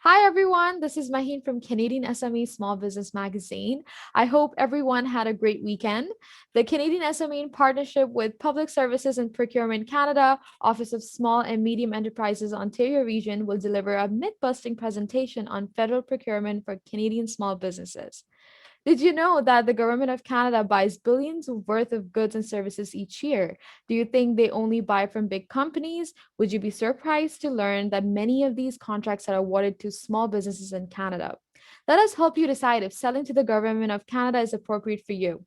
Hi, everyone. This is Maheen from Canadian SME Small Business Magazine. I hope everyone had a great weekend. The Canadian SME, in partnership with Public Services and Procurement Canada, Office of Small and Medium Enterprises Ontario Region, will deliver a myth-busting presentation on federal procurement for Canadian small businesses. Did you know that the government of Canada buys billions worth of goods and services each year? Do you think they only buy from big companies? Would you be surprised to learn that many of these contracts are awarded to small businesses in Canada? Let us help you decide if selling to the government of Canada is appropriate for you.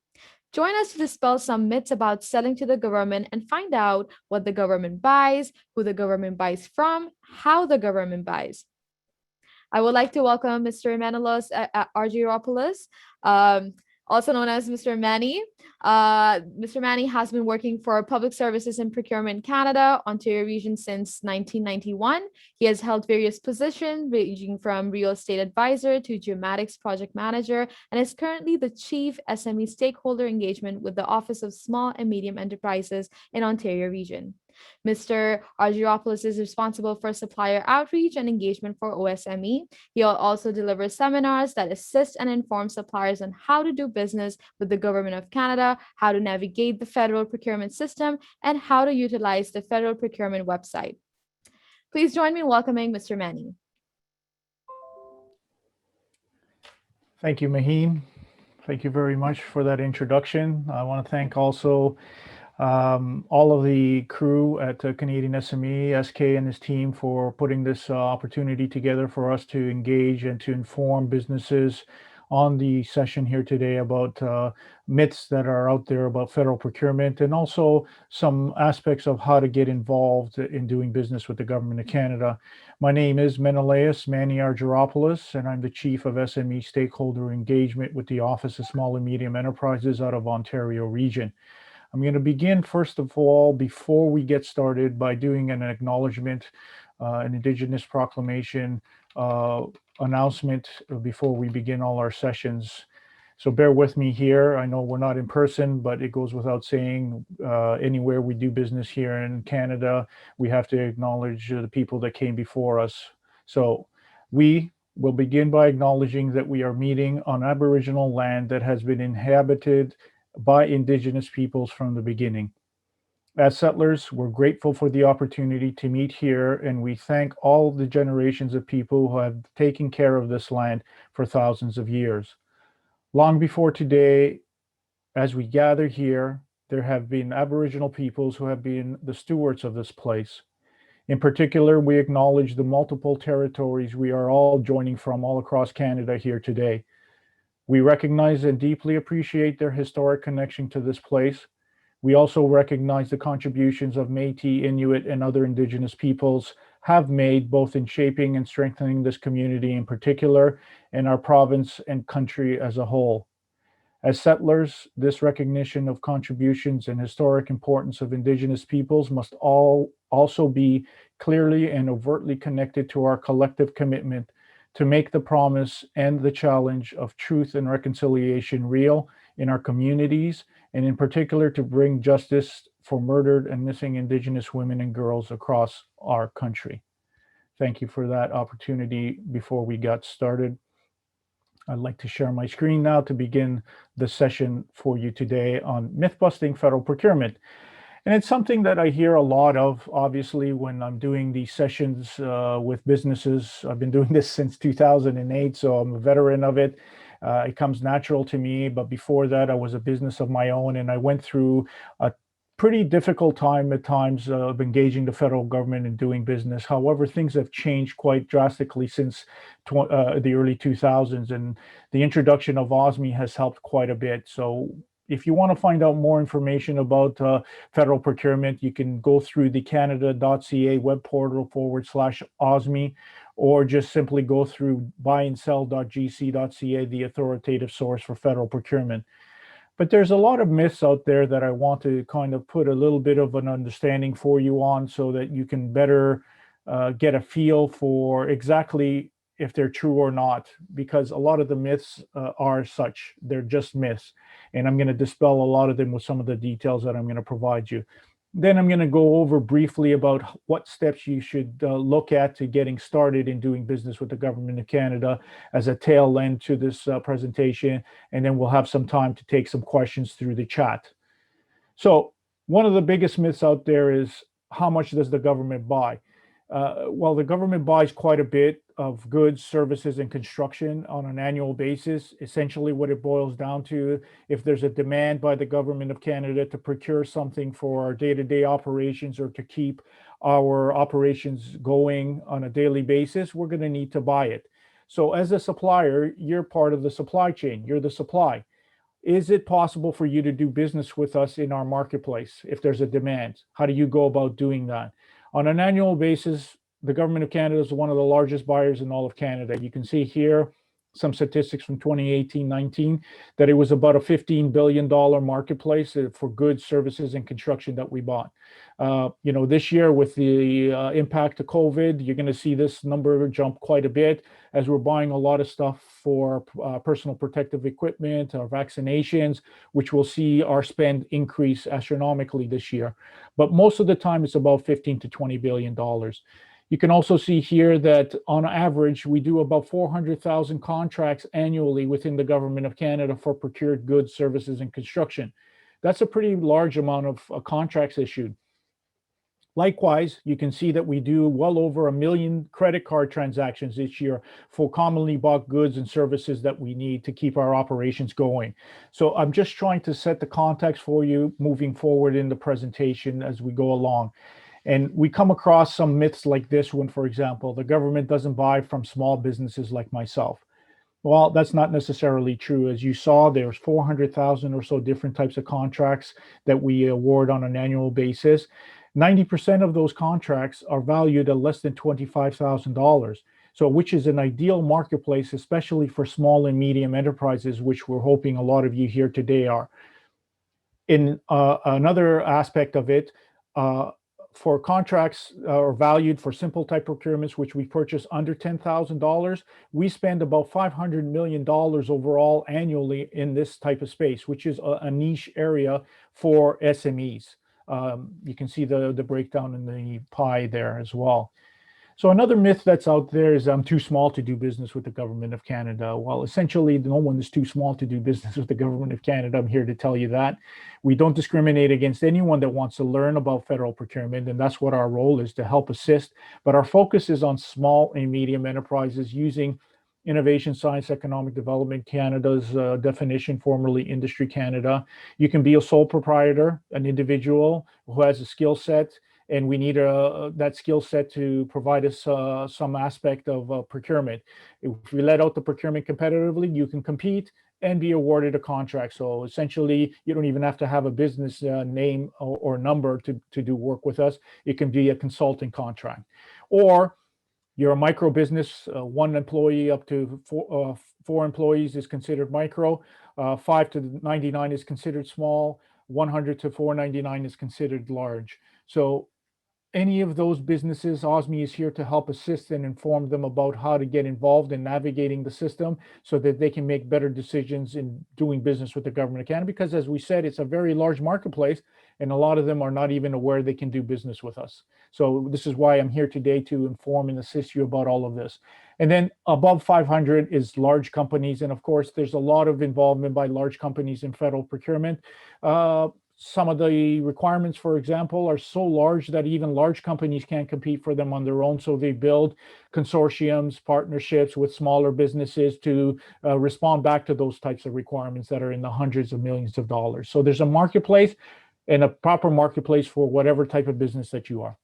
Join us to dispel some myths about selling to the government and find out what the government buys, who the government buys from, how the government buys. I would like to welcome Mr. Menelaos Argiropoulos, um, also known as Mr. Manny. Mr. Manny has been working for Public Services and Procurement Canada, Ontario region since 1991. He has held various positions ranging from real estate advisor to Geomatics Project Manager and is currently the Chief SME Stakeholder Engagement with the Office of Small and Medium Enterprises in Ontario region. Mr. Argiropoulos is responsible for supplier outreach and engagement for OSME. He also delivers seminars that assist and inform suppliers on how to do business with the Government of Canada, how to navigate the federal procurement system, and how to utilize the federal procurement website. Please join me in welcoming Mr. Manny. Thank you, Maheen. Thank you very much for that introduction. I want to thank also all of the crew at Canadian SME, SK and his team for putting this opportunity together for us to engage and to inform businesses on the session here today about myths that are out there about federal procurement and also some aspects of how to get involved in doing business with the Government of Canada. My name is Menelaos, Manny Argiropoulos, and I'm the Chief of SME Stakeholder Engagement with the Office of Small and Medium Enterprises out of Ontario Region. I'm going to begin, first of all, before we get started, by doing an acknowledgement, an Indigenous proclamation announcement before we begin all our sessions. So bear with me here. I know we're not in person, but it goes without saying, anywhere we do business here in Canada, we have to acknowledge the people that came before us. So we will begin by acknowledging that we are meeting on Aboriginal land that has been inhabited by Indigenous peoples from the beginning. As settlers, we're grateful for the opportunity to meet here, and we thank all the generations of people who have taken care of this land for thousands of years. Long before today, as we gather here, there have been Aboriginal peoples who have been the stewards of this place. In particular, we acknowledge the multiple territories we are all joining from all across Canada here today. We recognize and deeply appreciate their historic connection to this place. We also recognize the contributions of Métis, Inuit, and other Indigenous peoples have made both in shaping and strengthening this community in particular, and our province and country as a whole. As settlers, this recognition of contributions and historic importance of Indigenous peoples must also be clearly and overtly connected to our collective commitment to make the promise and the challenge of truth and reconciliation real in our communities, and in particular to bring justice for murdered and missing Indigenous women and girls across our country. Thank you for that opportunity. Before we got started, I'd like to share my screen now to begin the session for you today on myth-busting federal procurement. And it's something that I hear a lot of, obviously, when I'm doing these sessions with businesses. I've been doing this since 2008, so I'm a veteran of it. It comes natural to me. But before that, I was a business of my own, and I went through a pretty difficult time at times of engaging the federal government and doing business. However, things have changed quite drastically since the early 2000s, and the introduction of OSME has helped quite a bit. So if you want to find out more information about federal procurement, you can go through the canada.ca web portal /OSME, or just simply go through buyindsell.gc.ca, the authoritative source for federal procurement. But there's a lot of myths out there that I want to kind of put a little bit of an understanding for you on, so that you can better get a feel for exactly if they're true or not, because a lot of the myths are such. They're just myths. And I'm going to dispel a lot of them with some of the details that I'm going to provide you. Then I'm going to go over briefly about what steps you should look at to getting started in doing business with the government of Canada as a tail end to this presentation. And then we'll have some time to take some questions through the chat. So, one of the biggest myths out there is how much does the government buy? Well, the government buys quite a bit of goods, services, and construction on an annual basis. Essentially, what it boils down to, if there's a demand by the government of Canada to procure something for our day to day operations or to keep our operations going on a daily basis, we're going to need to buy it. So, as a supplier, you're part of the supply chain, you're the supply. Is it possible for you to do business with us in our marketplace if there's a demand? How do you go about doing that? On an annual basis, the government of Canada is one of the largest buyers in all of Canada. You can see here some statistics from 2018-19 that it was about a $15 billion marketplace for goods, services, and construction that we bought. This year with the impact of COVID, you're going to see this number jump quite a bit as we're buying a lot of stuff for personal protective equipment or vaccinations, which will see our spend increase astronomically this year. But most of the time, it's about 15 to $20 billion. You can also see here that on average, we do about 400,000 contracts annually within the government of Canada for procured goods, services, and construction. That's a pretty large amount of contracts issued. Likewise, you can see that we do well over 1 million credit card transactions this year for commonly bought goods and services that we need to keep our operations going. So I'm just trying to set the context for you moving forward in the presentation as we go along. And we come across some myths like this one, for example, the government doesn't buy from small businesses like myself. Well, that's not necessarily true. As you saw, there's 400,000 or so different types of contracts that we award on an annual basis. 90% of those contracts are valued at less than $25,000. So, which is an ideal marketplace, especially for small and medium enterprises, which we're hoping a lot of you here today are. In another aspect of it, for contracts are valued for simple type procurements, which we purchase under $10,000, we spend about $500 million overall annually in this type of space, which is a niche area for SMEs. You can see the breakdown in the pie there as well. So another myth that's out there is I'm too small to do business with the government of Canada. Well, essentially, no one is too small to do business with the government of Canada. I'm here to tell you that. We don't discriminate against anyone that wants to learn about federal procurement, and that's what our role is, to help assist. But our focus is on small and medium enterprises using Innovation Science Economic Development Canada's definition, formerly Industry Canada. You can be a sole proprietor, an individual who has a skill set, and we need that skill set to provide us some aspect of procurement. If we let out the procurement competitively, you can compete and be awarded a contract. So essentially, you don't even have to have a business name or number to do work with us. It can be a consulting contract. Or you're a micro business, one employee up to four employees is considered micro, 5 to 99 is considered small, 100 to 499 is considered large. So any of those businesses, OSME is here to help assist and inform them about how to get involved in navigating the system so that they can make better decisions in doing business with the government of Canada. Because as we said, it's a very large marketplace and a lot of them are not even aware they can do business with us. So this is why I'm here today, to inform and assist you about all of this. And then above 500 is large companies. And of course, there's a lot of involvement by large companies in federal procurement. Some of the requirements, for example, are so large that even large companies can't compete for them on their own. So they build consortiums, partnerships with smaller businesses to respond back to those types of requirements that are in the hundreds of millions of dollars. So there's a marketplace and a proper marketplace for whatever type of business that you are.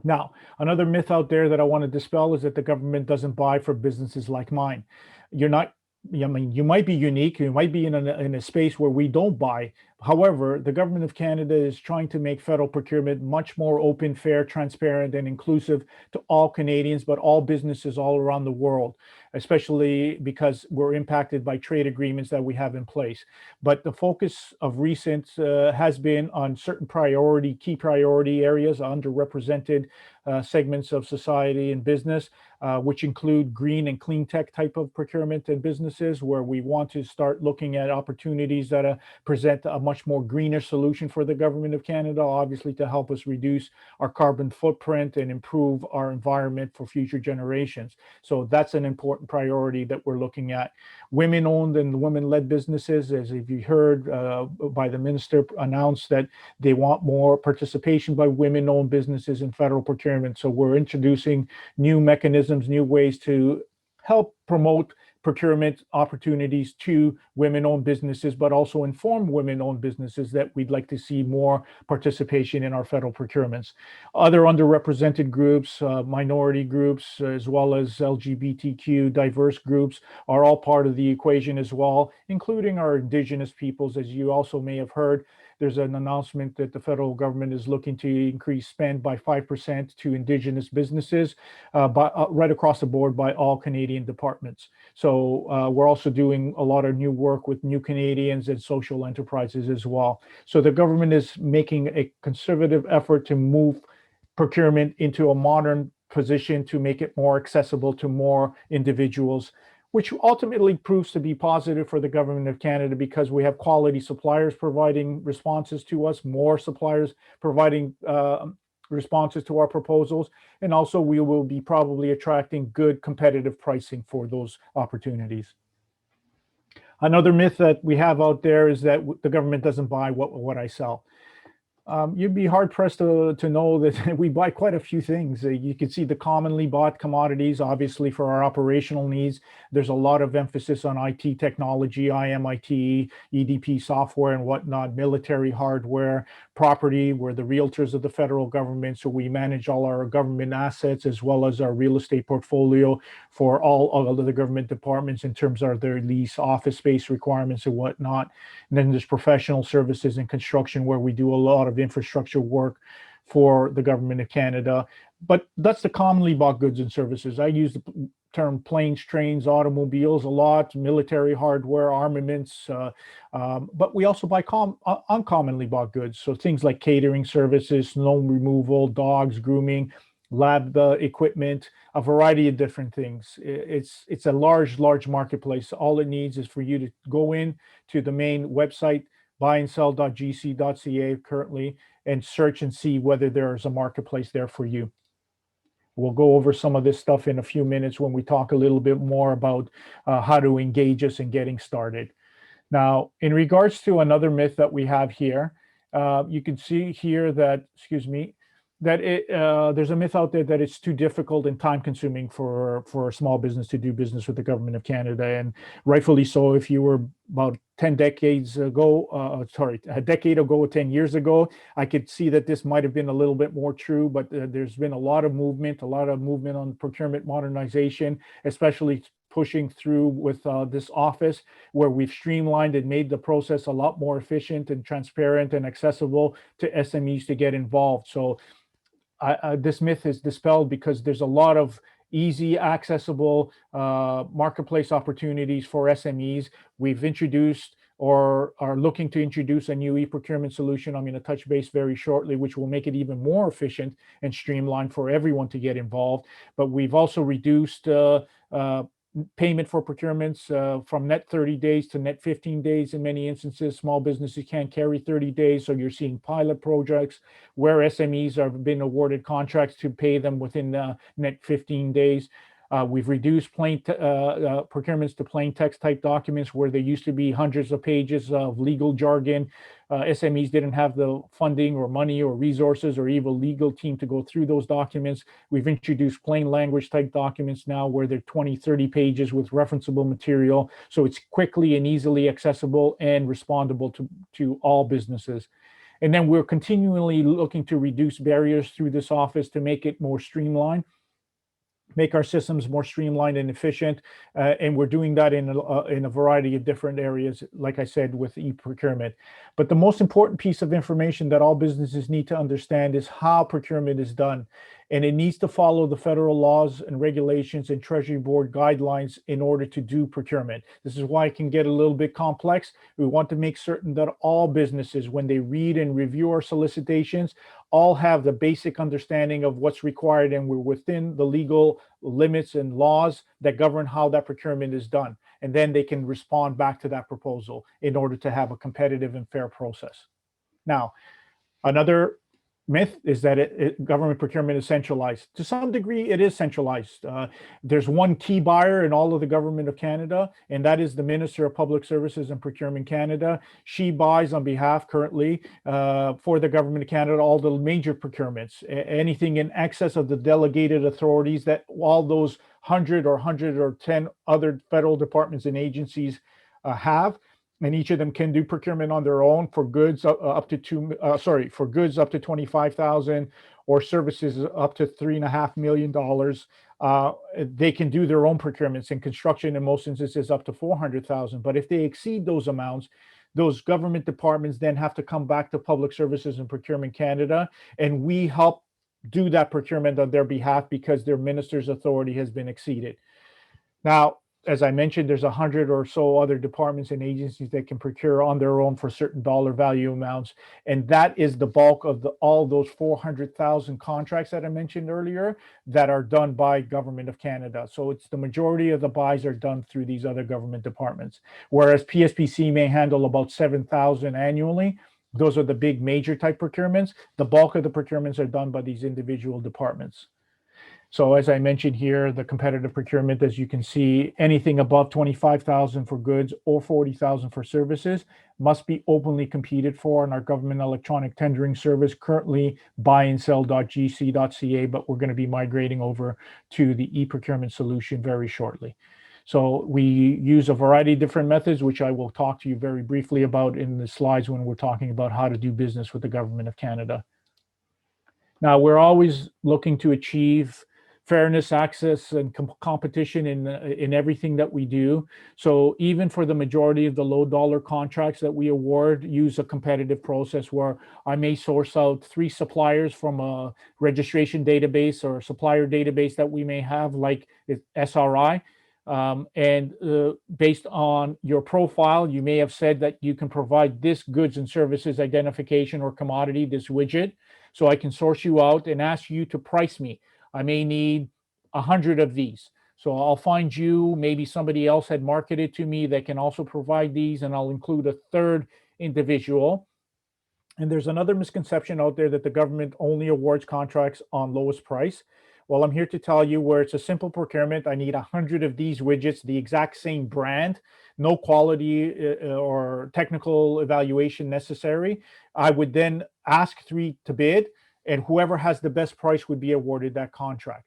Now, another myth out there that I want to dispel is that the government doesn't buy for businesses like mine. You're not. I mean, you might be unique, you might be in a space where we don't buy. However, the government of Canada is trying to make federal procurement much more open, fair, transparent, and inclusive to all Canadians, but all businesses all around the world, especially because we're impacted by trade agreements that we have in place. But the focus of recent has been on certain key priority areas, underrepresented segments of society and business, which include green and clean tech type of procurement and businesses, where we want to start looking at opportunities that present a much more greener solution for the government of Canada, obviously to help us reduce our carbon footprint and improve our environment for future generations. So that's an important priority that we're looking at. Women-owned and women-led businesses, as if you heard by the minister, announced that they want more participation by women-owned businesses in federal procurement. So we're introducing new mechanisms, new ways to help promote procurement opportunities to women-owned businesses, but also inform women-owned businesses that we'd like to see more participation in our federal procurements. Other underrepresented groups, minority groups, as well as LGBTQ diverse groups are all part of the equation as well, including our Indigenous peoples. As you also may have heard, there's an announcement that the federal government is looking to increase spend by 5% to Indigenous businesses right across the board by all Canadian departments. So we're also doing a lot of new work with New Canadians and social enterprises as well. So the government is making a conservative effort to move procurement into a modern position to make it more accessible to more individuals, which ultimately proves to be positive for the government of Canada because we have quality suppliers providing responses to us, more suppliers providing responses to our proposals, and also we will be probably attracting good competitive pricing for those opportunities. Another myth that we have out there is that the government doesn't buy what I sell. You'd be hard pressed to know that we buy quite a few things. You can see the commonly bought commodities, obviously for our operational needs. There's a lot of emphasis on IT technology, IMIT, EDP software and whatnot, military hardware, property. We're the realtors of the federal government, so we manage all our government assets as well as our real estate portfolio for all of the government departments in terms of their lease, office space requirements and whatnot. And then there's professional services and construction where we do a lot of infrastructure work for the government of Canada. But that's the commonly bought goods and services. I use the term planes, trains, automobiles a lot, military hardware, armaments, but we also buy uncommonly bought goods. So things like catering services, snow removal, dogs, grooming, lab equipment, a variety of different things. It's a large marketplace. All it needs is for you to go in to the main website, buyandSell.gc.ca currently, and search and see whether there's a marketplace there for you. We'll go over some of this stuff in a few minutes when we talk a little bit more about how to engage us in getting started. Now, in regards to another myth that we have here, you can see here that, that there's a myth out there that it's too difficult and time consuming for a small business to do business with the government of Canada. And rightfully so. If you were about 10 decades ago, a decade ago, 10 years ago, I could see that this might have been a little bit more true, but there's been a lot of movement on procurement modernization, especially pushing through with this office where we've streamlined and made the process a lot more efficient and transparent and accessible to SMEs to get involved. So this myth is dispelled because there's a lot of easy, accessible marketplace opportunities for SMEs. We've introduced or are looking to introduce a new e-procurement solution. I'm going to touch base very shortly, which will make it even more efficient and streamlined for everyone to get involved. But we've also reduced payment for procurements from net 30 days to net 15 days. In many instances, small businesses can't carry 30 days. So you're seeing pilot projects where SMEs have been awarded contracts to pay them within net 15 days. We've reduced procurements to plain text type documents where there used to be hundreds of pages of legal jargon. SMEs didn't have the funding or money or resources or even legal team to go through those documents. We've introduced plain language type documents now where they're 20, 30 pages with referenceable material. So it's quickly and easily accessible and respondable to all businesses. And then we're continually looking to reduce barriers through this office to make it more streamlined, make our systems more streamlined and efficient. And we're doing that in a variety of different areas, like I said, with e-procurement. But the most important piece of information that all businesses need to understand is how procurement is done. And it needs to follow the federal laws and regulations and Treasury Board guidelines in order to do procurement. This is why it can get a little bit complex. We want to make certain that all businesses, when they read and review our solicitations, all have the basic understanding of what's required, and we're within the legal limits and laws that govern how that procurement is done. And then they can respond back to that proposal in order to have a competitive and fair process. Now, another myth is that government procurement is centralized. To some degree, it is centralized. There's one key buyer in all of the government of Canada, and that is the Minister of Public Services and Procurement Canada. She buys on behalf currently for the government of Canada all the major procurements, anything in excess of the delegated authorities that all those 110 other federal departments and agencies have. And each of them can do procurement on their own for goods up to for goods up to 25,000 or services up to $3.5 million. They can do their own procurements. In construction, in most instances, up to 400,000. But if they exceed those amounts, those government departments then have to come back to Public Services and Procurement Canada, and we help do that procurement on their behalf because their minister's authority has been exceeded. Now, as I mentioned, there's 100 or so other departments and agencies that can procure on their own for certain dollar value amounts. And that is the bulk of all those 400,000 contracts that I mentioned earlier that are done by Government of Canada. So it's the majority of the buys are done through these other government departments. Whereas PSPC may handle about 7,000 annually. Those are the big major type procurements. The bulk of the procurements are done by these individual departments. So as I mentioned here, the competitive procurement, as you can see, anything above 25,000 for goods or 40,000 for services must be openly competed for in our government electronic tendering service, currently buyandsell.gc.ca, but we're going to be migrating over to the e-procurement solution very shortly. So we use a variety of different methods, which I will talk to you very briefly about in the slides when we're talking about how to do business with the Government of Canada. Now, we're always looking to achieve fairness, access, and competition in everything that we do. So even for the majority of the low dollar contracts that we award, use a competitive process where I may source out 3 suppliers from a registration database or a supplier database that we may have, like SRI. Based on your profile, you may have said that you can provide this goods and services identification or commodity, this widget. So I can source you out and ask you to price me. I may need 100 of these. So I'll find you, maybe somebody else had marketed to me that can also provide these, and I'll include a third individual. And there's another misconception out there that the government only awards contracts on lowest price. Well, I'm here to tell you where it's a simple procurement. I need 100 of these widgets, the exact same brand, no quality or technical evaluation necessary. I would then ask 3 to bid, and whoever has the best price would be awarded that contract.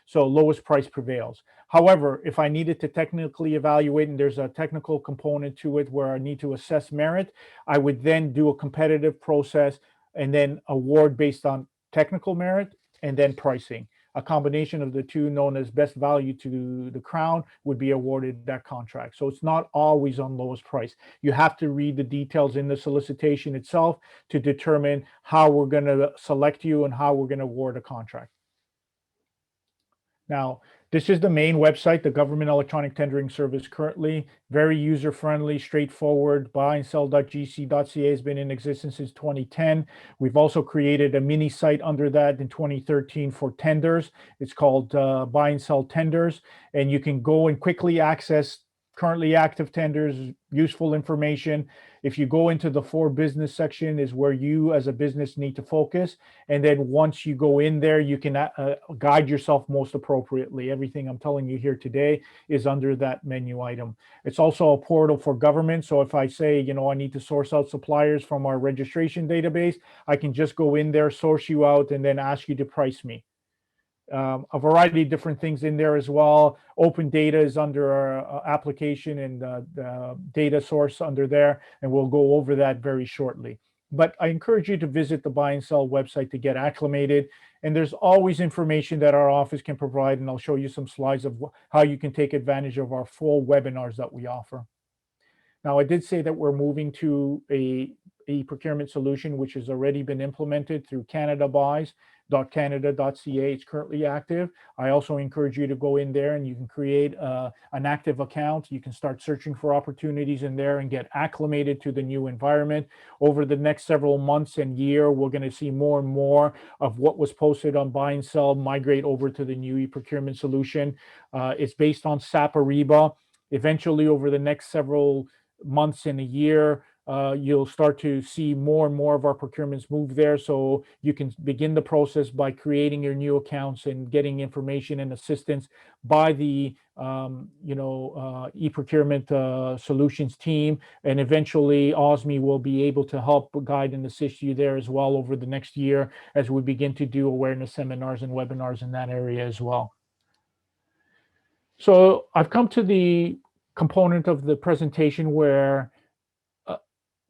So lowest price prevails. However, if I needed to technically evaluate and there's a technical component to it where I need to assess merit, I would then do a competitive process and then award based on technical merit and then pricing. A combination of the two, known as best value to the crown, would be awarded that contract. So it's not always on lowest price. You have to read the details in the solicitation itself to determine how we're going to select you and how we're going to award a contract. Now, this is the main website, the Government Electronic Tendering Service currently. Very user-friendly, straightforward. buyandsell.gc.ca has been in existence since 2010. We've also created a mini site under that in 2013 for tenders. It's called Buy and Sell Tenders, and you can go and quickly access currently active tenders, useful information. If you go into the for business section is where you as a business need to focus. And then once you go in there, you can guide yourself most appropriately. Everything I'm telling you here today is under that menu item. It's also a portal for government. So if I say, I need to source out suppliers from our registration database, I can just go in there, source you out, and then ask you to price me. A variety of different things in there as well. Open data is under our application and the data source under there, and we'll go over that very shortly. But I encourage you to visit the Buy and Sell website to get acclimated. And there's always information that our office can provide, and I'll show you some slides of how you can take advantage of our full webinars that we offer. Now, I did say that we're moving to a procurement solution which has already been implemented through Canada Buys. supplier.canada.ca. It's currently active. I also encourage you to go in there and you can create an active account. You can start searching for opportunities in there and get acclimated to the new environment. Over the next several months and year, we're going to see more and more of what was posted on buy and sell migrate over to the new e-procurement solution. It's based on SAP Ariba. Eventually, over the next several months in a year, you'll start to see more and more of our procurements move there. So you can begin the process by creating your new accounts and getting information and assistance by the e-procurement solutions team. And eventually OSME will be able to help guide and assist you there as well over the next year as we begin to do awareness seminars and webinars in that area as well. So I've come to the component of the presentation where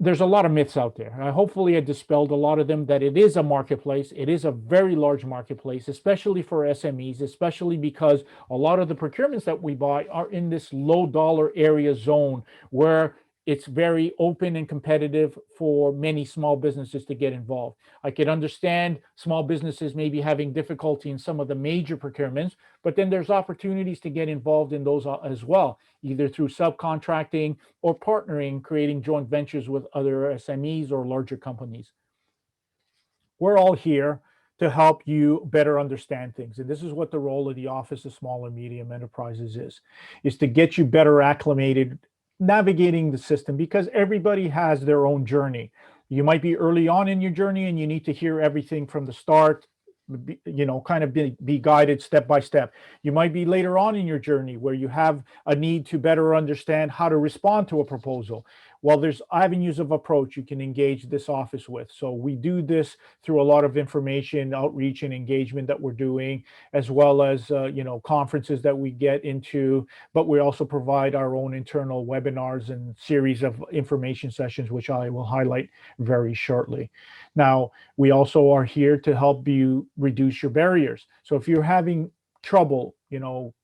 there's a lot of myths out there. Hopefully I dispelled a lot of them, that it is a marketplace. It is a very large marketplace, especially for SMEs, especially because a lot of the procurements that we buy are in this low dollar area zone where it's very open and competitive for many small businesses to get involved. I could understand small businesses maybe having difficulty in some of the major procurements, but then there's opportunities to get involved in those as well, either through subcontracting or partnering, creating joint ventures with other SMEs or larger companies. We're all here to help you better understand things. And this is what the role of the Office of Small and Medium Enterprises is to get you better acclimated navigating the system, because everybody has their own journey. You might be early on in your journey and you need to hear everything from the start, kind of be guided step by step. You might be later on in your journey where you have a need to better understand how to respond to a proposal. Well, there's avenues of approach you can engage this office with. So we do this through a lot of information, outreach, and engagement that we're doing, as well as conferences that we get into. But we also provide our own internal webinars and series of information sessions, which I will highlight very shortly. Now, we also are here to help you reduce your barriers. So if you're having trouble,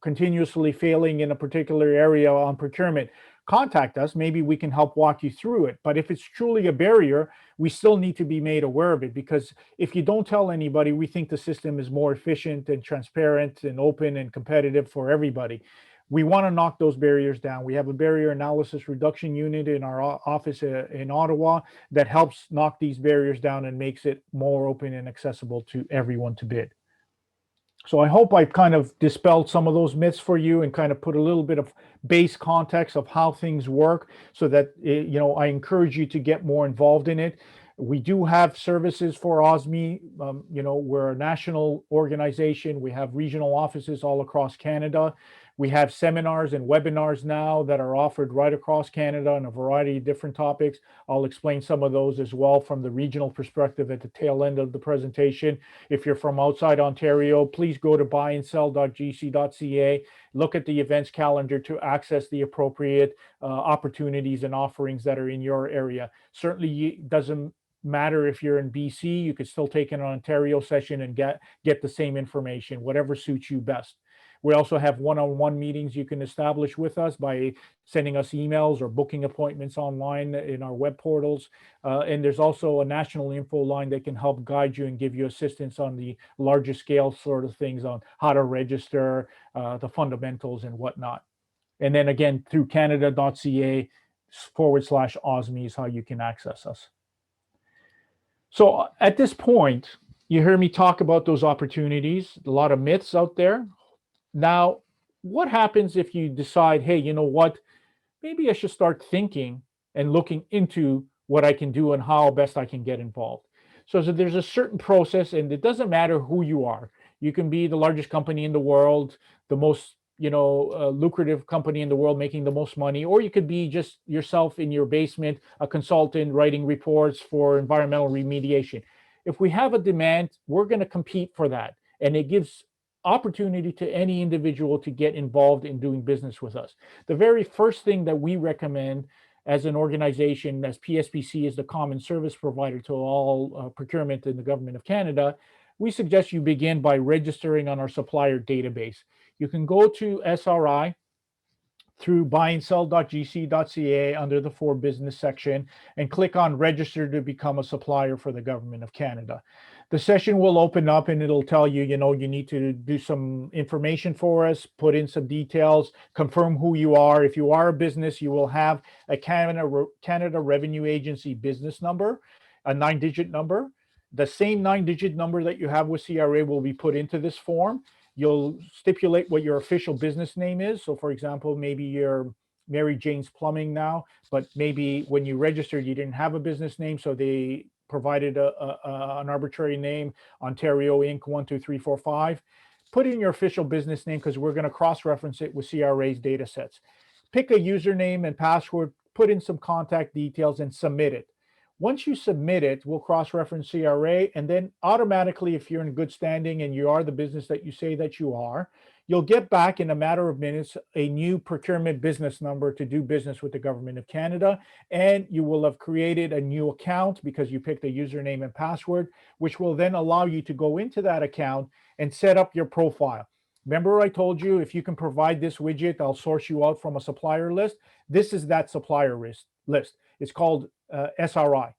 continuously failing in a particular area on procurement, contact us. Maybe we can help walk you through it. But if it's truly a barrier, we still need to be made aware of it, because if you don't tell anybody, we think the system is more efficient and transparent and open and competitive for everybody. We want to knock those barriers down. We have a barrier analysis reduction unit in our office in Ottawa that helps knock these barriers down and makes it more open and accessible to everyone to bid. So I hope I've kind of dispelled some of those myths for you and kind of put a little bit of base context of how things work, so that, I encourage you to get more involved in it. We do have services for OSME. We're a national organization. We have regional offices all across Canada. We have seminars and webinars now that are offered right across Canada on a variety of different topics. I'll explain some of those as well from the regional perspective at the tail end of the presentation. If you're from outside Ontario, please go to buyandsell.gc.ca, look at the events calendar to access the appropriate opportunities and offerings that are in your area. Certainly, it doesn't matter if you're in BC, you could still take an Ontario session and get the same information, whatever suits you best. We also have one-on-one meetings you can establish with us by sending us emails or booking appointments online in our web portals. And there's also a national info line that can help guide you and give you assistance on the larger scale sort of things on how to register, the fundamentals and whatnot. And then again, through canada.ca/OSME is how you can access us. So at this point, you hear me talk about those opportunities, a lot of myths out there. Now, what happens if you decide, hey, you know what, maybe I should start thinking and looking into what I can do and how best I can get involved? So there's a certain process, and it doesn't matter who you are. You can be the largest company in the world, the most lucrative company in the world making the most money, or you could be just yourself in your basement, a consultant writing reports for environmental remediation. If we have a demand, we're going to compete for that, and it gives opportunity to any individual to get involved in doing business with us. The very first thing that we recommend as an organization, as PSPC is the common service provider to all procurement in the Government of Canada, we suggest you begin by registering on our supplier database. You can go to SRI through buyandsell.gc.ca under the For Business section and click on register to become a supplier for the Government of Canada. The session will open up and it'll tell you, you need to do some information for us, put in some details, confirm who you are. If you are a business, you will have a Canada Revenue Agency business number, a 9-digit number. The same 9-digit number that you have with CRA will be put into this form. You'll stipulate what your official business name is. So for example, maybe you're Mary Jane's Plumbing now, but maybe when you registered, you didn't have a business name. So they provided an arbitrary name, Ontario Inc. 12345. Put in your official business name because we're going to cross-reference it with CRA's data sets. Pick a username and password, put in some contact details and submit it. Once you submit it, we'll cross-reference CRA, and then automatically, if you're in good standing and you are the business that you say that you are, you'll get back in a matter of minutes a new procurement business number to do business with the Government of Canada, and you will have created a new account because you picked a username and password, which will then allow you to go into that account and set up your profile. Remember I told you if you can provide this widget, I'll source you out from a supplier list. This is that supplier list. It's called SRI.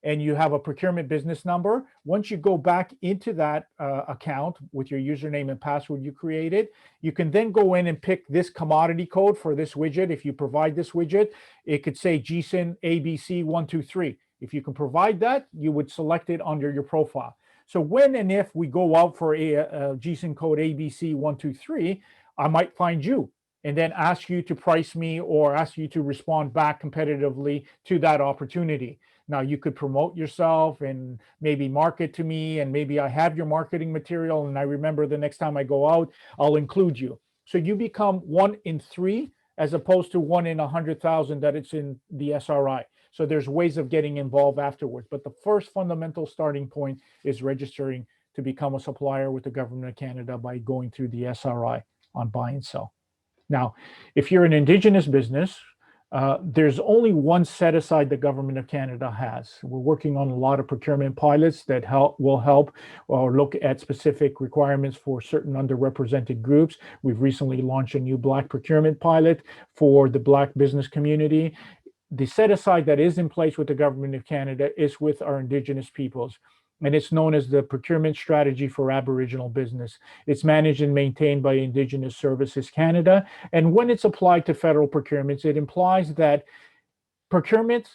And you have a procurement business number. Once you go back into that account with your username and password you created, you can then go in and pick this commodity code for this widget. If you provide this widget, it could say GSIN ABC123. If you can provide that, you would select it under your profile. So when and if we go out for a GSIN code ABC123, I might find you and then ask you to price me or ask you to respond back competitively to that opportunity. Now you could promote yourself and maybe market to me, and maybe I have your marketing material and I remember the next time I go out, I'll include you. So you become 1 in 3 as opposed to 1 in 100,000 that it's in the SRI. So there's ways of getting involved afterwards. But the first fundamental starting point is registering to become a supplier with the Government of Canada by going through the SRI on buy and sell. Now, if you're an Indigenous business, there's only one set aside the Government of Canada has. We're working on a lot of procurement pilots that will help or look at specific requirements for certain underrepresented groups. We've recently launched a new Black procurement pilot for the Black business community. The set aside that is in place with the Government of Canada is with our Indigenous peoples, and it's known as the Procurement Strategy for Aboriginal Business. It's managed and maintained by Indigenous Services Canada, and when it's applied to federal procurements, it implies that procurement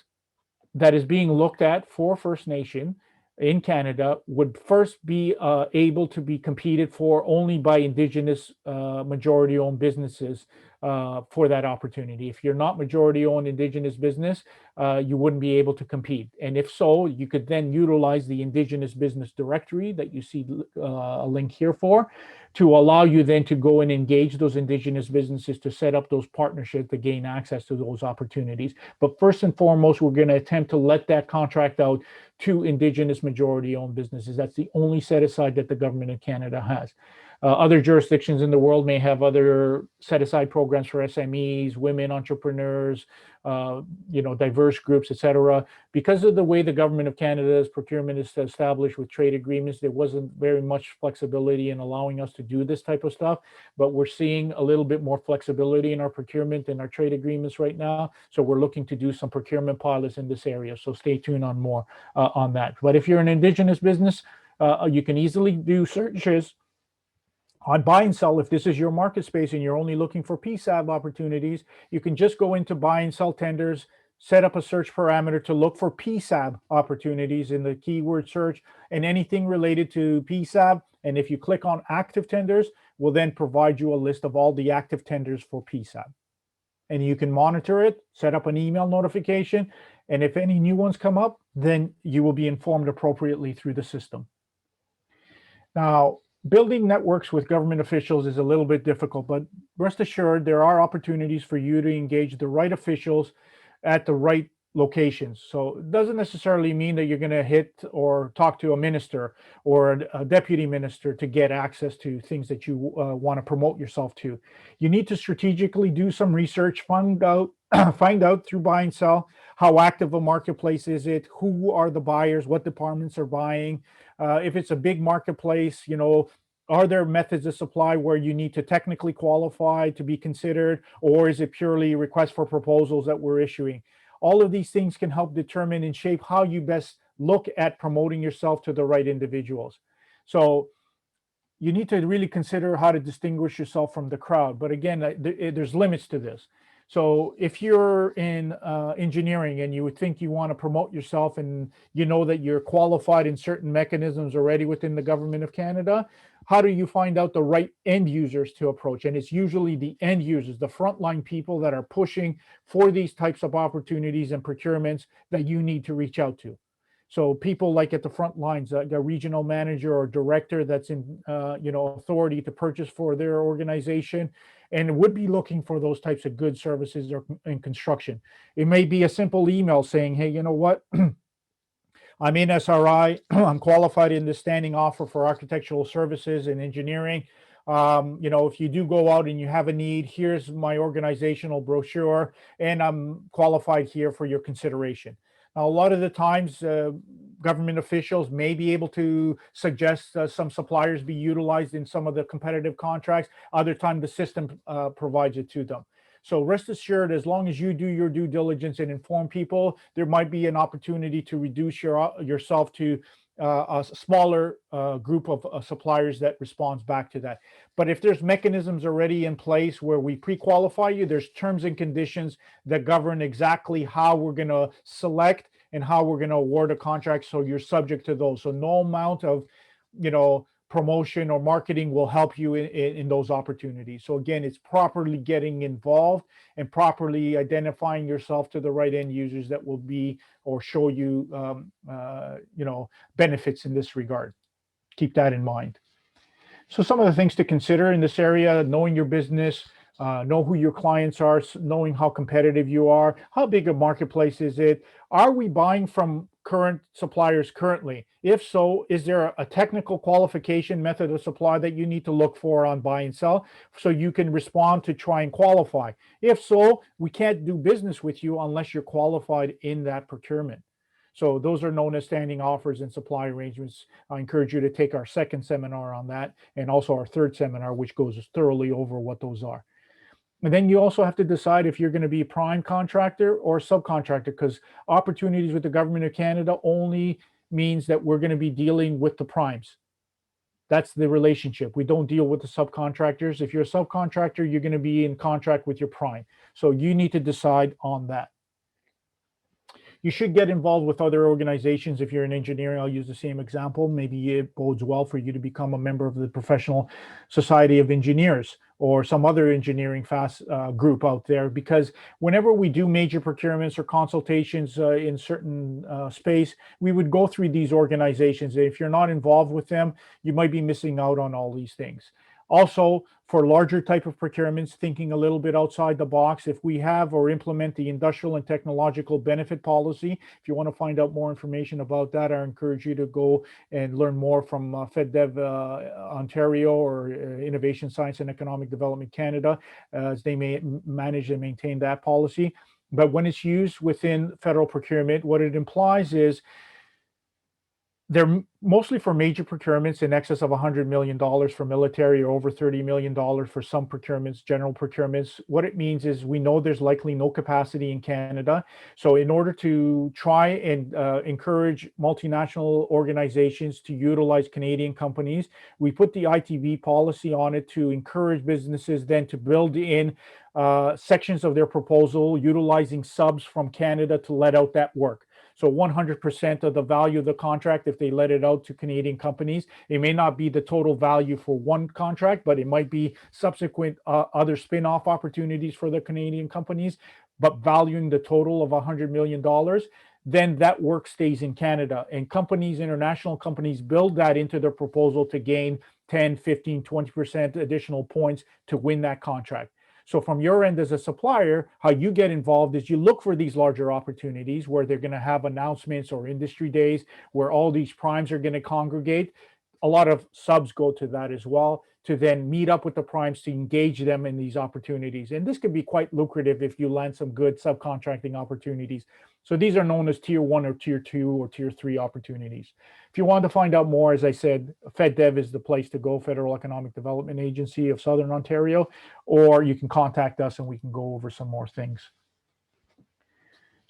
that is being looked at for First Nation in Canada would first be able to be competed for only by Indigenous majority-owned businesses for that opportunity. If you're not majority-owned Indigenous business, you wouldn't be able to compete. And if so, you could then utilize the Indigenous Business Directory that you see a link here for, to allow you then to go and engage those Indigenous businesses to set up those partnerships to gain access to those opportunities. But first and foremost, we're going to attempt to let that contract out to Indigenous majority-owned businesses. That's the only set-aside that the Government of Canada has. Other jurisdictions in the world may have other set-aside programs for SMEs, women entrepreneurs, diverse groups, etc. Because of the way the Government of Canada's procurement is established with trade agreements, there wasn't very much flexibility in allowing us to do this type of stuff. But we're seeing a little bit more flexibility in our procurement and our trade agreements right now. So we're looking to do some procurement pilots in this area. So stay tuned on more on that. But if you're an Indigenous business, you can easily do searches on buy and sell. If this is your market space and you're only looking for PSAB opportunities, you can just go into buy and sell tenders, set up a search parameter to look for PSAB opportunities in the keyword search and anything related to PSAB. And if you click on active tenders, we'll then provide you a list of all the active tenders for PSAB. And you can monitor it, set up an email notification, and if any new ones come up, then you will be informed appropriately through the system. Now, building networks with government officials is a little bit difficult, but rest assured there are opportunities for you to engage the right officials at the right locations. So it doesn't necessarily mean that you're going to hit or talk to a minister or a deputy minister to get access to things that you want to promote yourself to. You need to strategically do some research, find out through buy and sell how active a marketplace is it, who are the buyers, what departments are buying. If it's a big marketplace, are there methods of supply where you need to technically qualify to be considered, or is it purely request for proposals that we're issuing? All of these things can help determine and shape how you best look at promoting yourself to the right individuals. So you need to really consider how to distinguish yourself from the crowd. But again, there's limits to this. So if you're in engineering and you would think you want to promote yourself and you know that you're qualified in certain mechanisms already within the government of Canada, how do you find out the right end users to approach? And it's usually the end users, the frontline people that are pushing for these types of opportunities and procurements that you need to reach out to. So people like at the front lines, a regional manager or director that's in, authority to purchase for their organization, and would be looking for those types of goods, services, or in construction. It may be a simple email saying, "Hey, you know what? I'm in SRI. I'm qualified in this standing offer for architectural services and engineering. If you do go out and you have a need, here's my organizational brochure, and I'm qualified here for your consideration." Now, a lot of the times, government officials may be able to suggest some suppliers be utilized in some of the competitive contracts. Other time, the system provides it to them. So rest assured, as long as you do your due diligence and inform people, there might be an opportunity to reduce yourself to a smaller group of suppliers that responds back to that. But if there's mechanisms already in place where we pre-qualify you, there's terms and conditions that govern exactly how we're going to select and how we're going to award a contract. So you're subject to those. So no amount of, promotion or marketing will help you in those opportunities. So again, it's properly getting involved and properly identifying yourself to the right end users that will be or show you, benefits in this regard. Keep that in mind. So some of the things to consider in this area: knowing your business, know who your clients are, knowing how competitive you are, how big a marketplace is it, are we buying from current suppliers currently? If so, is there a technical qualification method of supply that you need to look for on buy and sell so you can respond to try and qualify? If so, we can't do business with you unless you're qualified in that procurement. So those are known as standing offers and supply arrangements. I encourage you to take our second seminar on that, and also our third seminar, which goes thoroughly over what those are. And then you also have to decide if you're going to be a prime contractor or subcontractor, because opportunities with the government of Canada only means that we're going to be dealing with the primes. That's the relationship. We don't deal with the subcontractors. If you're a subcontractor, you're going to be in contract with your prime. So you need to decide on that. You should get involved with other organizations. If you're in engineering, I'll use the same example. Maybe it bodes well for you to become a member of the Professional Society of Engineers or some other engineering group out there, because whenever we do major procurements or consultations in certain space, we would go through these organizations. If you're not involved with them, you might be missing out on all these things. Also, for larger type of procurements, thinking a little bit outside the box, if we have or implement the industrial and technological benefit policy, if you want to find out more information about that, I encourage you to go and learn more from FedDev Ontario or Innovation Science and Economic Development Canada, as they may manage and maintain that policy. But when it's used within federal procurement, what it implies is they're mostly for major procurements in excess of $100 million for military, or over $30 million for some procurements, general procurements. What it means is we know there's likely no capacity in Canada. So in order to try and encourage multinational organizations to utilize Canadian companies, we put the ITV policy on it to encourage businesses then to build in sections of their proposal utilizing subs from Canada to let out that work. So 100% of the value of the contract, if they let it out to Canadian companies, it may not be the total value for one contract, but it might be subsequent other spin-off opportunities for the Canadian companies, but valuing the total of $100 million, then that work stays in Canada. And companies, international companies, build that into their proposal to gain 10, 15, 20% additional points to win that contract. So from your end as a supplier, how you get involved is you look for these larger opportunities where they're going to have announcements or industry days where all these primes are going to congregate. A lot of subs go to that as well, to then meet up with the primes to engage them in these opportunities. And this could be quite lucrative if you land some good subcontracting opportunities. So these are known as tier 1 or tier 2 or tier 3 opportunities. If you want to find out more, as I said, FedDev is the place to go, Federal Economic Development Agency of Southern Ontario, or you can contact us and we can go over some more things.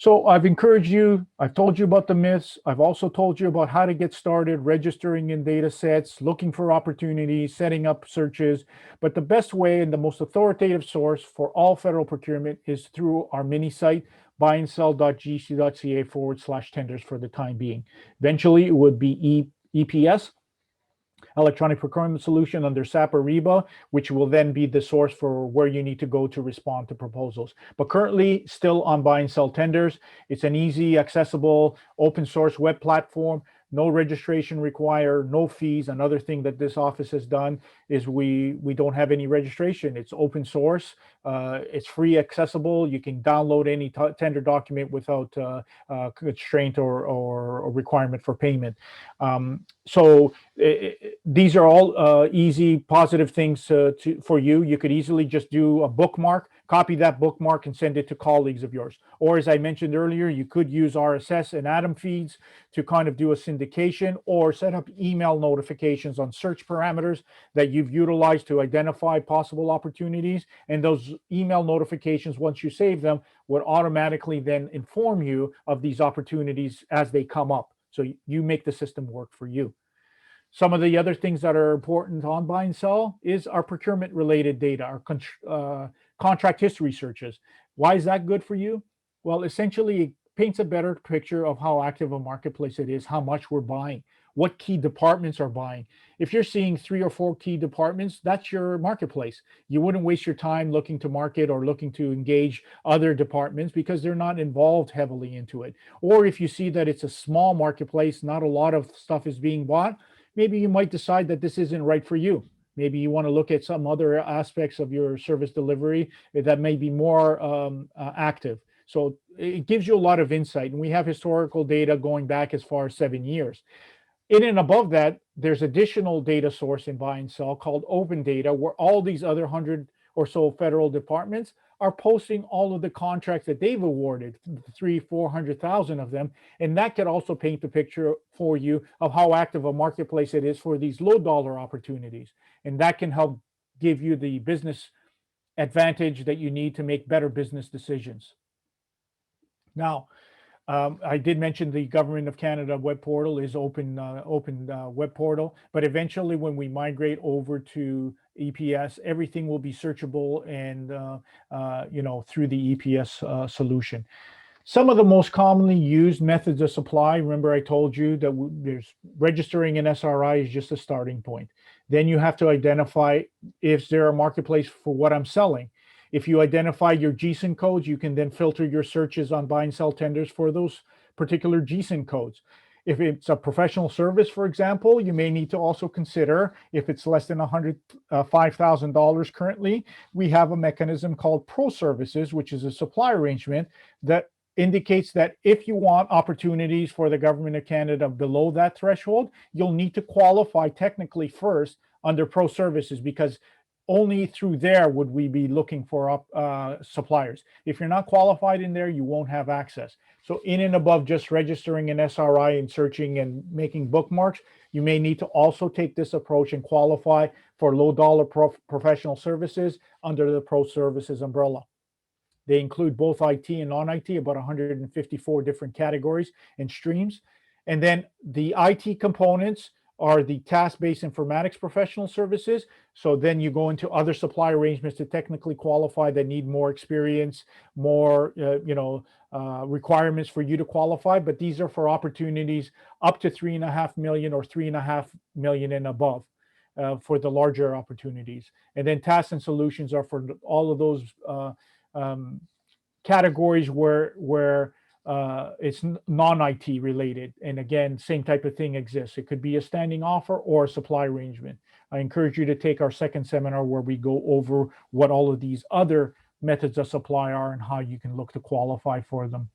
So I've encouraged you, I've told you about the myths. I've also told you about how to get started registering in data sets, looking for opportunities, setting up searches. But the best way and the most authoritative source for all federal procurement is through our mini site, buyandSell.gc.ca/tenders for the time being. Eventually, it would be EPS, electronic procurement solution under SAP Ariba, which will then be the source for where you need to go to respond to proposals. But currently, still on buy and sell tenders. It's an easy, accessible, open source web platform. No registration required, no fees. Another thing that this office has done is we don't have any registration. It's open source. It's free, accessible. You can download any tender document without constraint or requirement for payment. So these are all easy, positive things for you. You could easily just do a bookmark, copy that bookmark, and send it to colleagues of yours. Or, as I mentioned earlier, you could use RSS and Atom feeds to kind of do a syndication or set up email notifications on search parameters that you've utilized to identify possible opportunities. And those email notifications, once you save them, would automatically then inform you of these opportunities as they come up. So you make the system work for you. Some of the other things that are important on buy and sell is our procurement related data, our contract history searches. Why is that good for you? Well, essentially, it paints a better picture of how active a marketplace it is, how much we're buying, what key departments are buying. If you're seeing 3 or 4 key departments, that's your marketplace. You wouldn't waste your time looking to market or looking to engage other departments because they're not involved heavily into it. Or if you see that it's a small marketplace, not a lot of stuff is being bought, maybe you might decide that this isn't right for you. Maybe you want to look at some other aspects of your service delivery that may be more active. So it gives you a lot of insight. And we have historical data going back as far as 7 years. In and above that, there's additional data source in buy and sell called open data, where all these other 100 or so federal departments are posting all of the contracts that they've awarded, 300,000-400,000 of them. And that could also paint the picture for you of how active a marketplace it is for these low dollar opportunities. And that can help give you the business advantage that you need to make better business decisions. Now, I did mention the Government of Canada web portal is open web portal, but eventually when we migrate over to EPS, everything will be searchable and through the EPS solution. Some of the most commonly used methods of supply, remember I told you that there's registering an SRI is just a starting point. Then you have to identify if there a marketplace for what I'm selling. If you identify your GSIN codes, you can then filter your searches on buy and sell tenders for those particular GSIN codes. If it's a professional service, for example, you may need to also consider if it's less than $105,000 currently, we have a mechanism called Pro Services, which is a supply arrangement that indicates that if you want opportunities for the Government of Canada below that threshold, you'll need to qualify technically first under Pro Services, because only through there would we be looking for suppliers. If you're not qualified in there, you won't have access. So in and above just registering an SRI and searching and making bookmarks, you may need to also take this approach and qualify for low dollar professional services under the Pro Services umbrella. They include both IT and non-IT, about 154 different categories and streams. And then the IT components are the task-based informatics professional services. So then you go into other supply arrangements to technically qualify that need more experience, more requirements for you to qualify. But these are for opportunities up to 3.5 million or 3.5 million and above for the larger opportunities. And then tasks and solutions are for all of those categories where it's non-IT related. And again, same type of thing exists. It could be a standing offer or a supply arrangement. I encourage you to take our second seminar where we go over what all of these other methods of supply are and how you can look to qualify for them.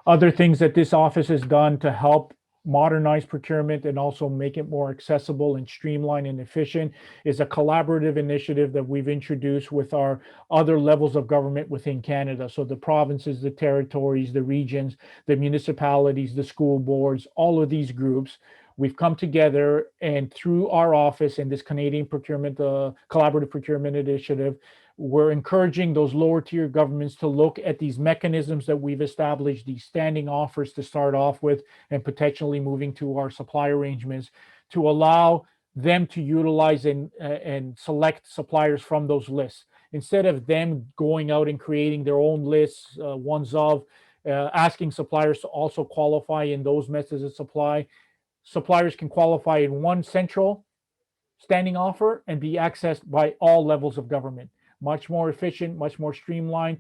Other things that this office has done to help modernize procurement and also make it more accessible and streamlined and efficient is a collaborative initiative that we've introduced with our other levels of government within Canada. So the provinces, the territories, the regions, the municipalities, the school boards, all of these groups, we've come together, and through our office and this Canadian procurement, collaborative procurement initiative, we're encouraging those lower tier governments to look at these mechanisms that we've established, these standing offers to start off with, and potentially moving to our supply arrangements to allow them to utilize and select suppliers from those lists instead of them going out and creating their own lists, ones of asking suppliers to also qualify in those methods of supply. Suppliers can qualify in one central standing offer and be accessed by all levels of government. Much more efficient, much more streamlined,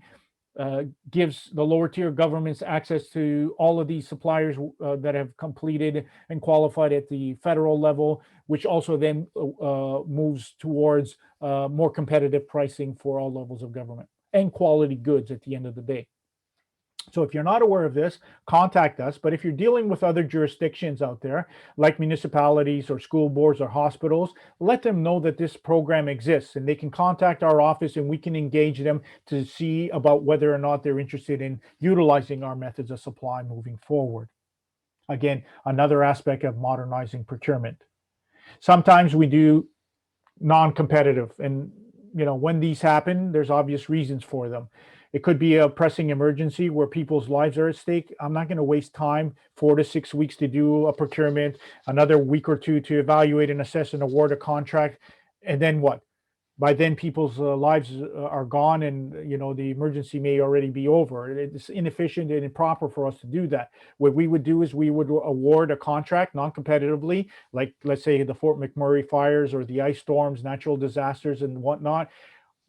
gives the lower tier governments access to all of these suppliers that have completed and qualified at the federal level, which also then moves towards more competitive pricing for all levels of government and quality goods at the end of the day. So if you're not aware of this, contact us. But if you're dealing with other jurisdictions out there, like municipalities or school boards or hospitals, let them know that this program exists and they can contact our office and we can engage them to see about whether or not they're interested in utilizing our methods of supply moving forward. Again, another aspect of modernizing procurement. Sometimes we do non-competitive, and when these happen, there's obvious reasons for them. It could be a pressing emergency where people's lives are at stake. I'm not going to waste time 4 to 6 weeks to do a procurement, another week or two to evaluate and assess and award a contract, and then what? By then, people's lives are gone, and the emergency may already be over. It's inefficient and improper for us to do that. What we would do is we would award a contract non-competitively, like let's say the Fort McMurray fires or the ice storms, natural disasters, and whatnot.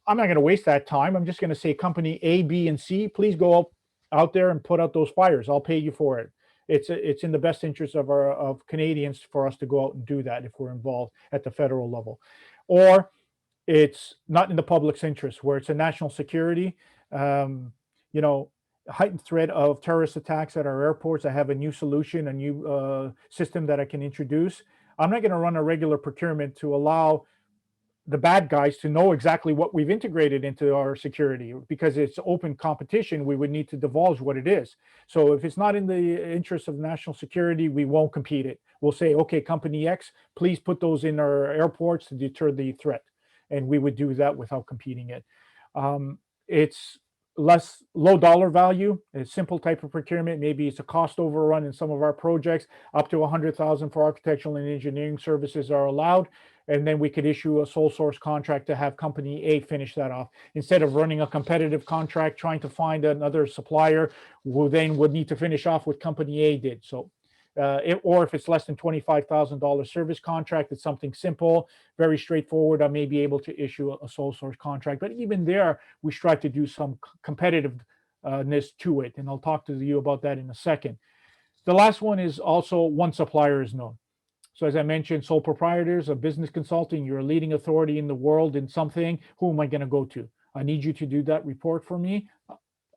I'm not going to waste that time. I'm just going to say company A, B, and C, please go out there and put out those fires. I'll pay you for it. It's in the best interest of Canadians for us to go out and do that if we're involved at the federal level. Or it's not in the public's interest, where it's a national security, heightened threat of terrorist attacks at our airports. I have a new solution, a new system that I can introduce. I'm not going to run a regular procurement to allow the bad guys to know exactly what we've integrated into our security, because it's open competition. We would need to divulge what it is. So if it's not in the interest of national security, we won't compete it. We'll say, okay, company X, please put those in our airports to deter the threat. And we would do that without competing it. It's less low dollar value, a simple type of procurement. Maybe it's a cost overrun in some of our projects. Up to 100,000 for architectural and engineering services are allowed. And then we could issue a sole source contract to have company A finish that off, instead of running a competitive contract, trying to find another supplier who then would need to finish off what company A did. So or if it's less than $25,000 service contract, it's something simple, very straightforward. I may be able to issue a sole source contract, but even there, we strive to do some competitiveness to it. And I'll talk to you about that in a second. The last one is also one supplier is known. So as I mentioned, sole proprietors of business consulting, you're a leading authority in the world in something. Who am I going to go to? I need you to do that report for me.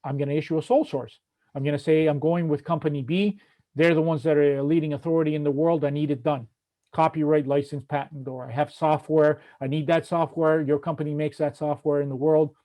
I'm going to issue a sole source. I'm going to say I'm going with company B. They're the ones that are a leading authority in the world. I need it done. Copyright, license, patent, or I have software. I need that software. Your company makes that software in the world.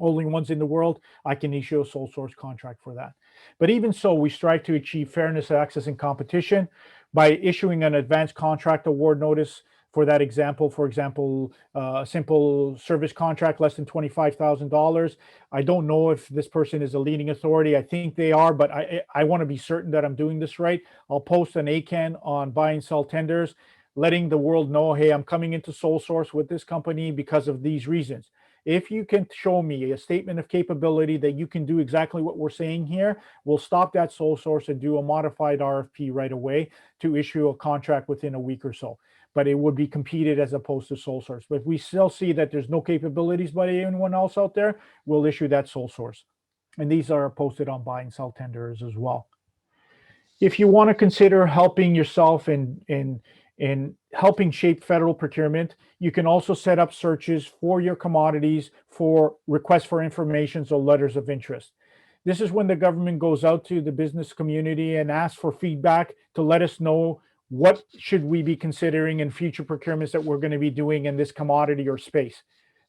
Only ones in the world. I can issue a sole source contract for that. But even so, we strive to achieve fairness, access, and competition by issuing an advanced contract award notice for that example. For example, a simple service contract less than $25,000. I don't know if this person is a leading authority. I think they are, but I want to be certain that I'm doing this right. I'll post an ACAN on buy and sell tenders, letting the world know, hey, I'm coming into sole source with this company because of these reasons. If you can show me a statement of capability that you can do exactly what we're saying here, we'll stop that sole source and do a modified RFP right away to issue a contract within a week or so. But it would be competed as opposed to sole source. But if we still see that there's no capabilities by anyone else out there, we'll issue that sole source. And these are posted on buy and sell tenders as well. If you want to consider helping yourself in helping shape federal procurement, you can also set up searches for your commodities for requests for information or letters of interest. This is when the government goes out to the business community and asks for feedback to let us know what should we be considering in future procurements that we're going to be doing in this commodity or space.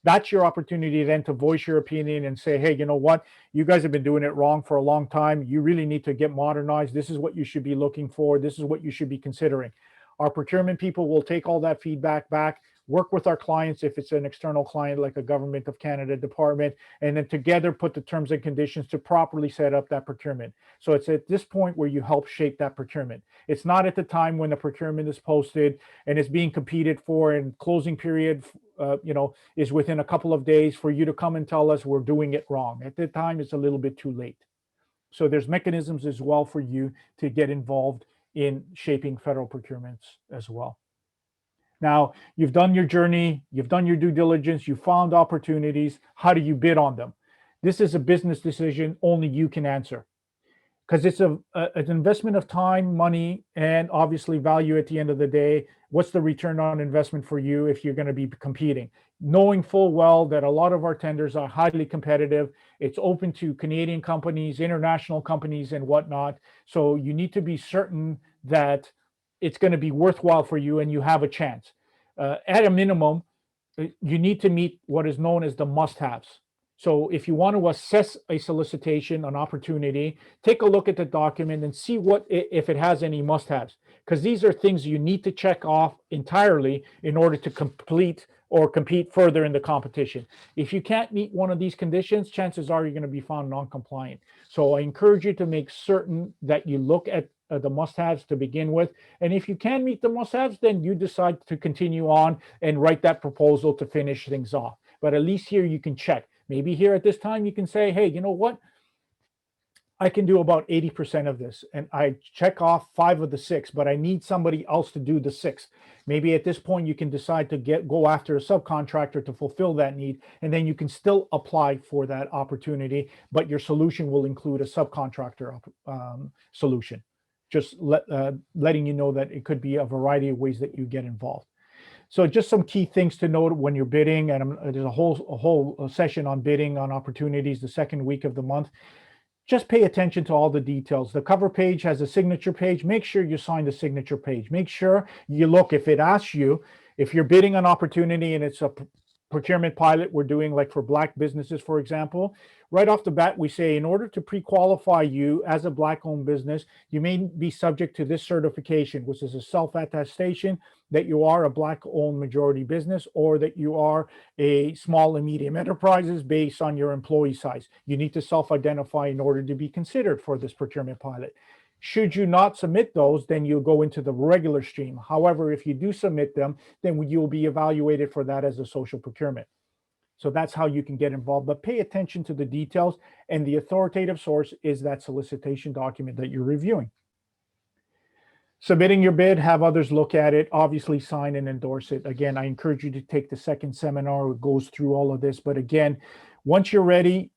That's your opportunity then to voice your opinion and say, hey, you know what? You guys have been doing it wrong for a long time. You really need to get modernized. This is what you should be looking for. This is what you should be considering. Our procurement people will take all that feedback back, work with our clients if it's an external client like a Government of Canada department, and then together put the terms and conditions to properly set up that procurement. So it's at this point where you help shape that procurement. It's not at the time when the procurement is posted and is being competed for, and closing period is within a couple of days for you to come and tell us we're doing it wrong. At that time, it's a little bit too late. So there's mechanisms as well for you to get involved in shaping federal procurements as well. Now, you've done your journey, you've done your due diligence, you found opportunities. How do you bid on them? This is a business decision only you can answer, because it's an investment of time, money, and obviously value at the end of the day. What's the return on investment for you if you're going to be competing? Knowing full well that a lot of our tenders are highly competitive. It's open to Canadian companies, international companies, and whatnot. So you need to be certain that it's going to be worthwhile for you and you have a chance. At a minimum, you need to meet what is known as the must-haves. So if you want to assess a solicitation, an opportunity, take a look at the document and see if it has any must-haves, because these are things you need to check off entirely in order to complete or compete further in the competition. If you can't meet one of these conditions, chances are you're going to be found non-compliant. So I encourage you to make certain that you look at the must-haves to begin with. And if you can meet the must-haves, then you decide to continue on and write that proposal to finish things off. But at least here you can check. Maybe here at this time you can say, hey, you know what? I can do about 80% of this, and I check off 5 of the 6, but I need somebody else to do the 6. Maybe at this point you can decide to go after a subcontractor to fulfill that need, and then you can still apply for that opportunity, but your solution will include a subcontractor solution. Just letting you know that it could be a variety of ways that you get involved. So just some key things to note when you're bidding, and there's a whole session on bidding on opportunities the second week of the month. Just pay attention to all the details. The cover page has a signature page. Make sure you sign the signature page. Make sure you look, if it asks you, if you're bidding an opportunity and it's a procurement pilot we're doing, like for Black businesses, for example, right off the bat, we say, in order to pre-qualify you as a Black-owned business, you may be subject to this certification, which is a self-attestation that you are a Black-owned majority business, or that you are a small and medium enterprises based on your employee size. You need to self-identify in order to be considered for this procurement pilot. Should you not submit those, then you'll go into the regular stream. However, if you do submit them, then you'll be evaluated for that as a social procurement. So that's how you can get involved, but pay attention to the details, and the authoritative source is that solicitation document that you're reviewing. Submitting your bid, have others look at it, obviously sign and endorse it. Again, I encourage you to take the second seminar. It goes through all of this, but again, once you're ready,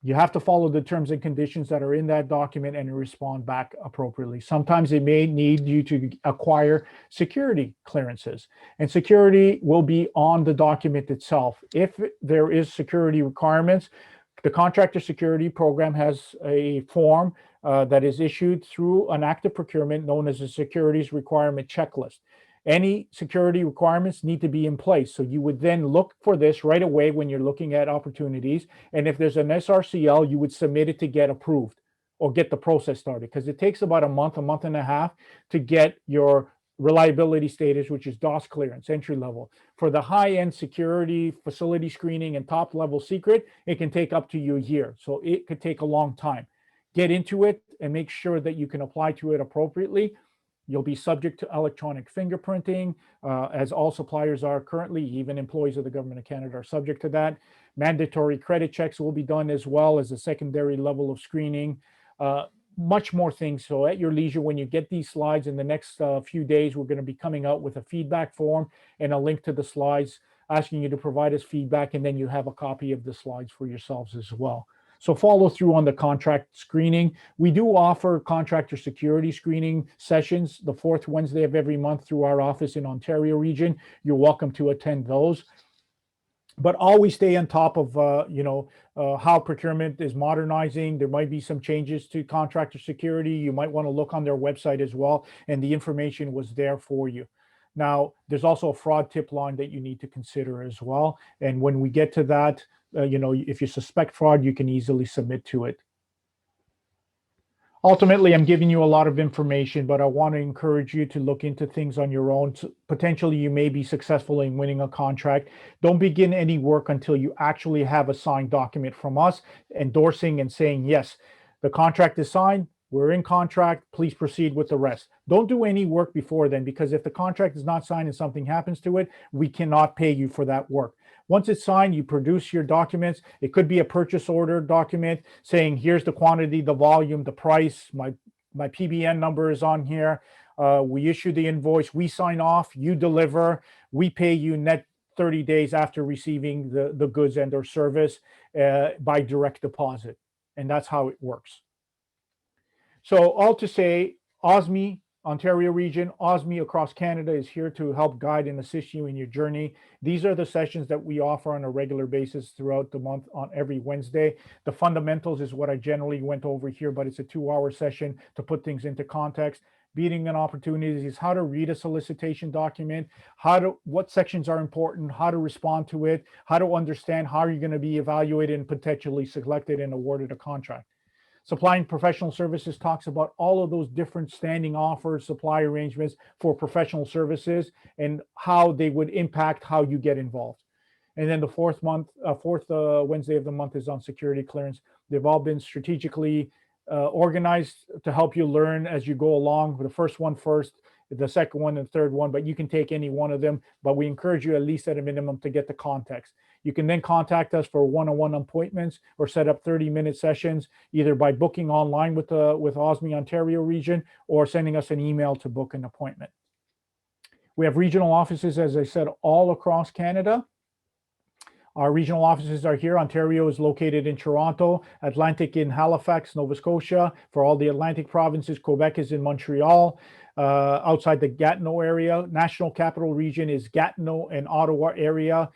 you have to follow the terms and conditions that are in that document and respond back appropriately. Sometimes it may need you to acquire security clearances, and security will be on the document itself. If there is security requirements, the Contractor Security Program has a form that is issued through an active procurement known as a Securities Requirement Checklist. Any security requirements need to be in place. So you would then look for this right away when you're looking at opportunities. And if there's an SRCL, you would submit it to get approved or get the process started, because it takes about a month and a half to get your reliability status, which is DOS clearance, entry level. For the high-end security, facility screening, and top-level secret, it can take up to a year. So it could take a long time. Get into it and make sure that you can apply to it appropriately. You'll be subject to electronic fingerprinting, as all suppliers are currently. Even employees of the Government of Canada are subject to that. Mandatory credit checks will be done, as well as a secondary level of screening. Much more things. So at your leisure, when you get these slides in the next few days, we're going to be coming out with a feedback form and a link to the slides, asking you to provide us feedback, and then you have a copy of the slides for yourselves as well. So follow through on the contract screening. We do offer contractor security screening sessions the fourth Wednesday of every month through our office in Ontario region. You're welcome to attend those. But always stay on top of how procurement is modernizing. There might be some changes to contractor security. You might want to look on their website as well, and the information was there for you. Now, there's also a fraud tip line that you need to consider as well. And when we get to that, if you suspect fraud, you can easily submit to it. Ultimately, I'm giving you a lot of information, but I want to encourage you to look into things on your own. Potentially, you may be successful in winning a contract. Don't begin any work until you actually have a signed document from us endorsing and saying, yes, the contract is signed. We're in contract. Please proceed with the rest. Don't do any work before then, because if the contract is not signed and something happens to it, we cannot pay you for that work. Once it's signed, you produce your documents. It could be a purchase order document saying, here's the quantity, the volume, the price, my PBN number is on here. We issue the invoice, we sign off, you deliver, we pay you net 30 days after receiving the goods and or service by direct deposit. And that's how it works. So all to say, OSME, Ontario region, OSME across Canada is here to help guide and assist you in your journey. These are the sessions that we offer on a regular basis throughout the month on every Wednesday. The fundamentals is what I generally went over here, but it's a 2-hour session to put things into context. Bidding and opportunities is how to read a solicitation document, what sections are important, how to respond to it, how to understand how you're going to be evaluated and potentially selected and awarded a contract. Supplying professional services talks about all of those different standing offers, supply arrangements for professional services, and how they would impact how you get involved. And then the fourth Wednesday of the month is on security clearance. They've all been strategically organized to help you learn as you go along. The first one first, the second one and third one, but you can take any one of them. But we encourage you at least at a minimum to get the context. You can then contact us for one-on-one appointments or set up 30-minute sessions, either by booking online with OSME Ontario region or sending us an email to book an appointment. We have regional offices, as I said, all across Canada. Our regional offices are here. Ontario is located in Toronto, Atlantic in Halifax, Nova Scotia. For all the Atlantic provinces, Quebec is in Montreal. Outside the Gatineau area, National Capital Region is Gatineau and Ottawa area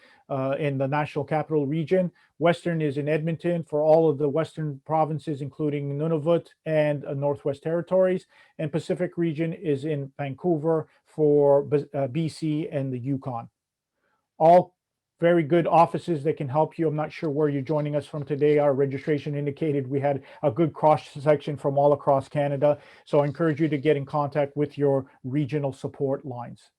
in the National Capital Region. Western is in Edmonton for all of the Western provinces, including Nunavut and Northwest Territories. And Pacific Region is in Vancouver for BC and the Yukon. All very good offices that can help you. I'm not sure where you're joining us from today. Our registration indicated we had a good cross section from all across Canada. So I encourage you to get in contact with your regional support lines.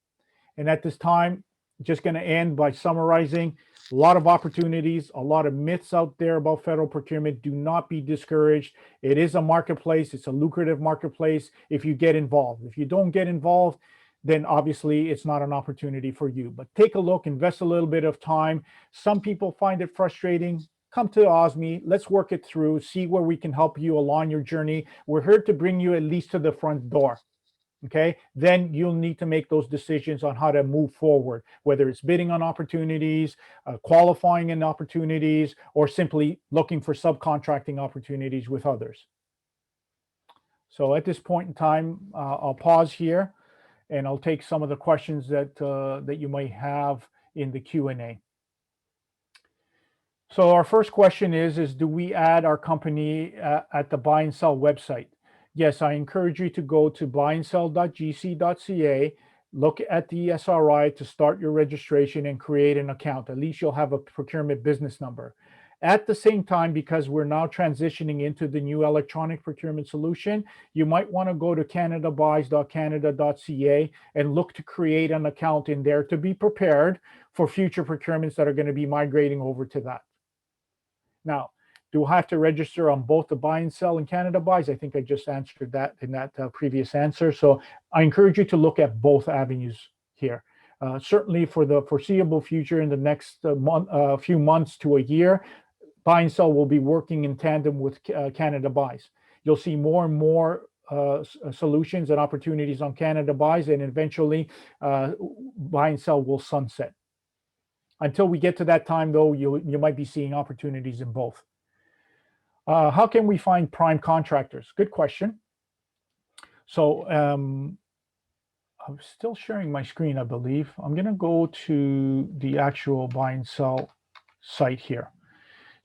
And at this time, just going to end by summarizing a lot of opportunities, a lot of myths out there about federal procurement. Do not be discouraged. It is a marketplace. It's a lucrative marketplace if you get involved. If you don't get involved, then obviously it's not an opportunity for you. But take a look, invest a little bit of time. Some people find it frustrating. Come to OSME. Let's work it through, see where we can help you along your journey. We're here to bring you at least to the front door. Okay, then you'll need to make those decisions on how to move forward, whether it's bidding on opportunities, qualifying in opportunities, or simply looking for subcontracting opportunities with others. So at this point in time, I'll pause here and I'll take some of the questions that you might have in the Q&A. So our first question is do we add our company at the buy and sell website? Yes, I encourage you to go to buyandsell.gc.ca, look at the SRI to start your registration and create an account. At least you'll have a procurement business number. At the same time, because we're now transitioning into the new electronic procurement solution, you might want to go to canadabuys.canada.ca and look to create an account in there to be prepared for future procurements that are going to be migrating over to that. Now, do I have to register on both the buy and sell and Canada Buys? I think I just answered that in that previous answer. So I encourage you to look at both avenues here. Certainly for the foreseeable future in the next few months to a year, buy and sell will be working in tandem with Canada Buys. You'll see more and more solutions and opportunities on Canada Buys, and eventually buy and sell will sunset. Until we get to that time, though, you might be seeing opportunities in both. How can we find prime contractors? Good question. So I'm still sharing my screen, I believe. I'm going to go to the actual buy and sell site here.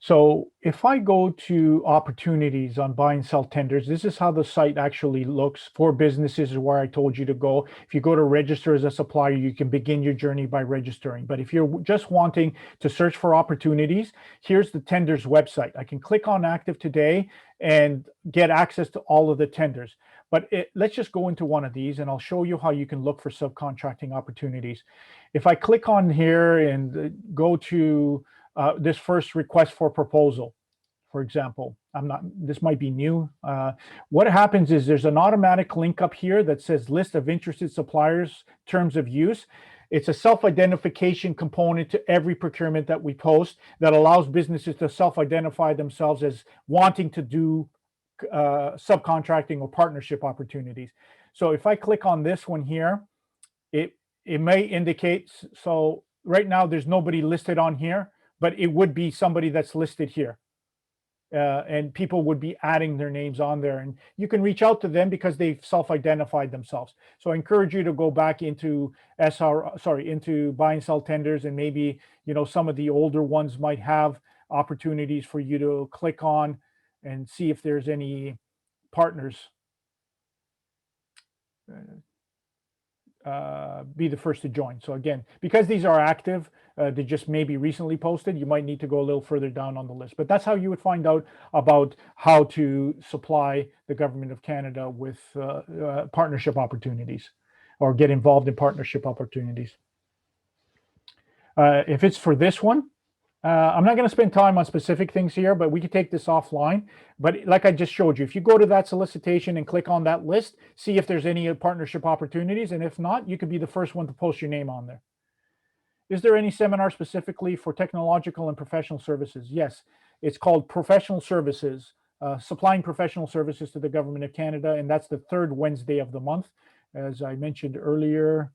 So if I go to opportunities on buy and sell tenders, this is how the site actually looks for businesses, is where I told you to go. If you go to register as a supplier, you can begin your journey by registering. But if you're just wanting to search for opportunities, here's the tenders website. I can click on active today and get access to all of the tenders. But let's just go into one of these and I'll show you how you can look for subcontracting opportunities. If I click on here and go to this first request for proposal, for example, this might be new. What happens is there's an automatic link up here that says list of interested suppliers, terms of use. It's a self-identification component to every procurement that we post that allows businesses to self-identify themselves as wanting to do subcontracting or partnership opportunities. So if I click on this one here, it may indicate, so right now there's nobody listed on here, but it would be somebody that's listed here. And people would be adding their names on there, and you can reach out to them because they've self-identified themselves. So I encourage you to go back into into buy and sell tenders, and maybe, some of the older ones might have opportunities for you to click on and see if there's any partners. Be the first to join. So again, because these are active, they just maybe recently posted, you might need to go a little further down on the list. But that's how you would find out about how to supply the government of Canada with partnership opportunities, or get involved in partnership opportunities. If it's for this one, I'm not going to spend time on specific things here, but we can take this offline. But like I just showed you, if you go to that solicitation and click on that list, see if there's any partnership opportunities. And if not, you could be the first one to post your name on there. Is there any seminar specifically for technological and professional services? Yes, it's called Professional Services, supplying professional services to the government of Canada. And that's the third Wednesday of the month. As I mentioned earlier,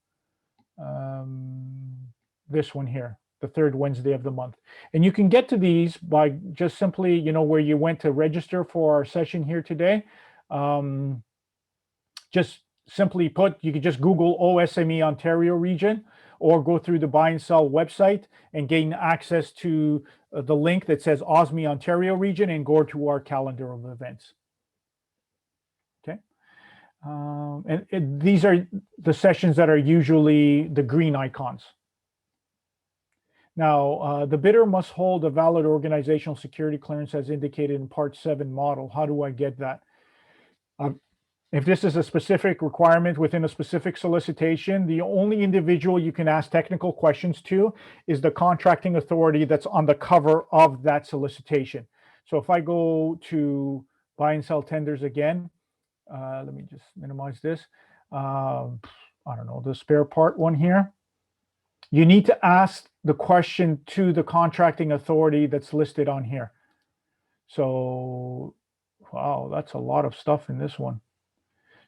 this one here, the third Wednesday of the month. And you can get to these by just simply, where you went to register for our session here today. Just simply put, you can just Google OSME Ontario region, or go through the buy and sell website and gain access to the link that says OSME Ontario region, and go to our calendar of events. Okay. And these are the sessions that are usually the green icons. Now, the bidder must hold a valid organizational security clearance as indicated in Part 7 model. How do I get that? If this is a specific requirement within a specific solicitation, the only individual you can ask technical questions to is the contracting authority that's on the cover of that solicitation. So if I go to buy and sell tenders again, let me just minimize this. I don't know, the spare part one here. You need to ask the question to the contracting authority that's listed on here. So, wow, that's a lot of stuff in this one.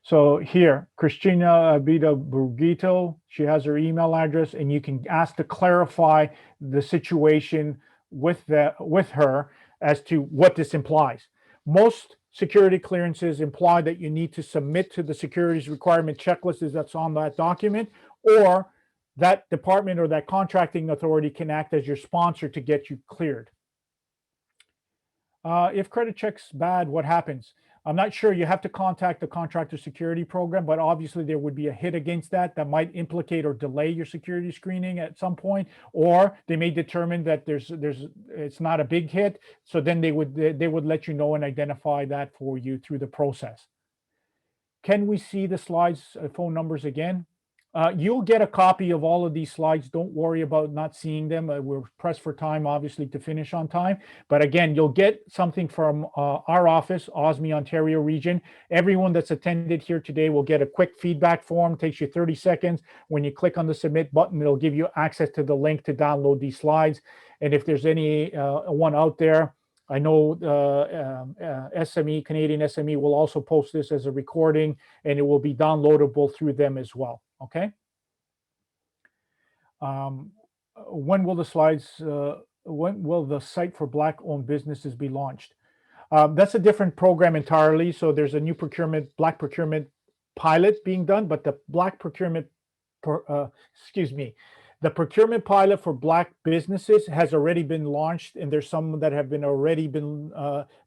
So here, Christina Abida Burgito, she has her email address, and you can ask to clarify the situation with her as to what this implies. Most security clearances imply that you need to submit to the securities requirement checklist that's on that document, or that department or that contracting authority can act as your sponsor to get you cleared. If credit check's bad, what happens? I'm not sure. You have to contact the contractor security program, but obviously there would be a hit against that might implicate or delay your security screening at some point, or they may determine that it's not a big hit. So then they would let you know and identify that for you through the process. Can we see the slides, phone numbers again? You'll get a copy of all of these slides. Don't worry about not seeing them. We're pressed for time, obviously, to finish on time. But again, you'll get something from our office, OSME Ontario region. Everyone that's attended here today will get a quick feedback form. It takes you 30 seconds. When you click on the submit button, it'll give you access to the link to download these slides. And if there's any one out there, I know SME, Canadian SME, will also post this as a recording, and it will be downloadable through them as well. Okay. When will the slides? When will the site for Black-owned businesses be launched? That's a different program entirely. So there's a new Black procurement pilot being done, but the Black procurement, The procurement pilot for Black businesses has already been launched, and there's some that have been already been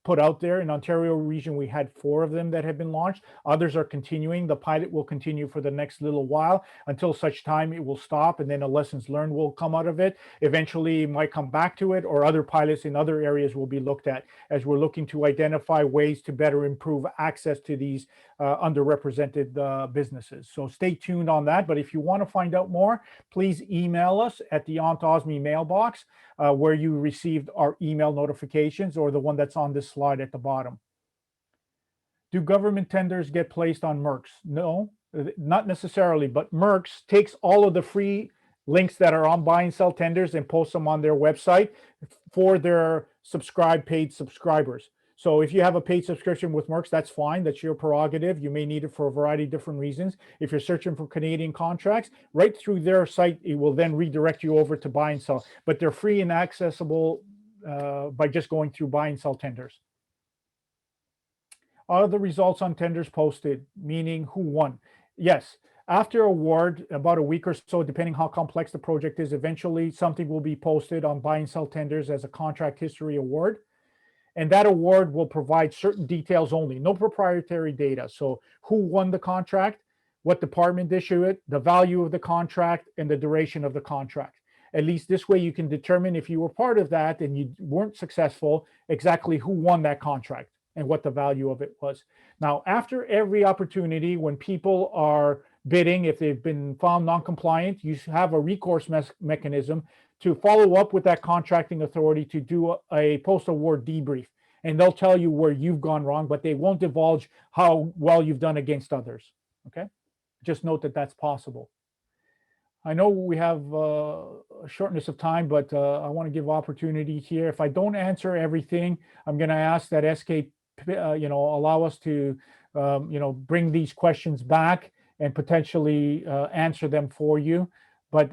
put out there. In Ontario region, we had 4 of them that have been launched. Others are continuing. The pilot will continue for the next little while until such time it will stop, and then a lessons learned will come out of it. Eventually, it might come back to it, or other pilots in other areas will be looked at as we're looking to identify ways to better improve access to these underrepresented businesses. So stay tuned on that. But if you want to find out more, please email us at the OSME mailbox where you received our email notifications, or the one that's on this slide at the bottom. Do government tenders get placed on Mercs? No, not necessarily, but Mercs takes all of the free links that are on buy and sell tenders and posts them on their website for their paid subscribers. So if you have a paid subscription with Mercs, that's fine. That's your prerogative. You may need it for a variety of different reasons. If you're searching for Canadian contracts, right through their site, it will then redirect you over to buy and sell. But they're free and accessible by just going through buy and sell tenders. Are the results on tenders posted, meaning who won? Yes. After award, about a week or so, depending how complex the project is, eventually something will be posted on buy and sell tenders as a contract history award. And that award will provide certain details only, no proprietary data. So who won the contract, what department issued it, the value of the contract, and the duration of the contract. At least this way you can determine, if you were part of that and you weren't successful, exactly who won that contract and what the value of it was. Now, after every opportunity, when people are bidding, if they've been found non-compliant, you have a recourse mechanism to follow up with that contracting authority to do a post-award debrief. And they'll tell you where you've gone wrong, but they won't divulge how well you've done against others. Okay? Just note that that's possible. I know we have a shortness of time, but I want to give opportunity here. If I don't answer everything, I'm going to ask that SK, allow us to, bring these questions back and potentially answer them for you. But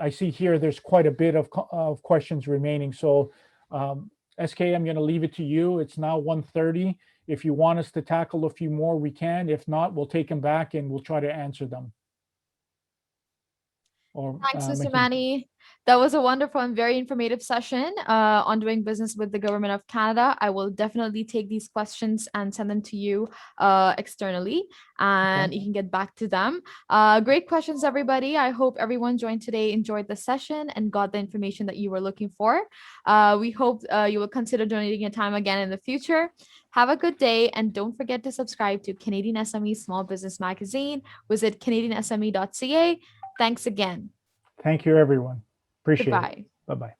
I see here there's quite a bit of questions remaining. So SK, I'm going to leave it to you. It's now 1:30. If you want us to tackle a few more, we can. If not, we'll take them back and we'll try to answer them. Thanks, Mr. Manny. That was a wonderful and very informative session on doing business with the Government of Canada. I will definitely take these questions and send them to you externally, and you can get back to them. Great questions, everybody. I hope everyone joined today enjoyed the session and got the information that you were looking for. We hope you will consider donating your time again in the future. Have a good day, and don't forget to subscribe to Canadian SME Small Business Magazine. Visit canadiansme.ca. Thanks again. Thank you, everyone. Appreciate Goodbye. it. Bye-bye.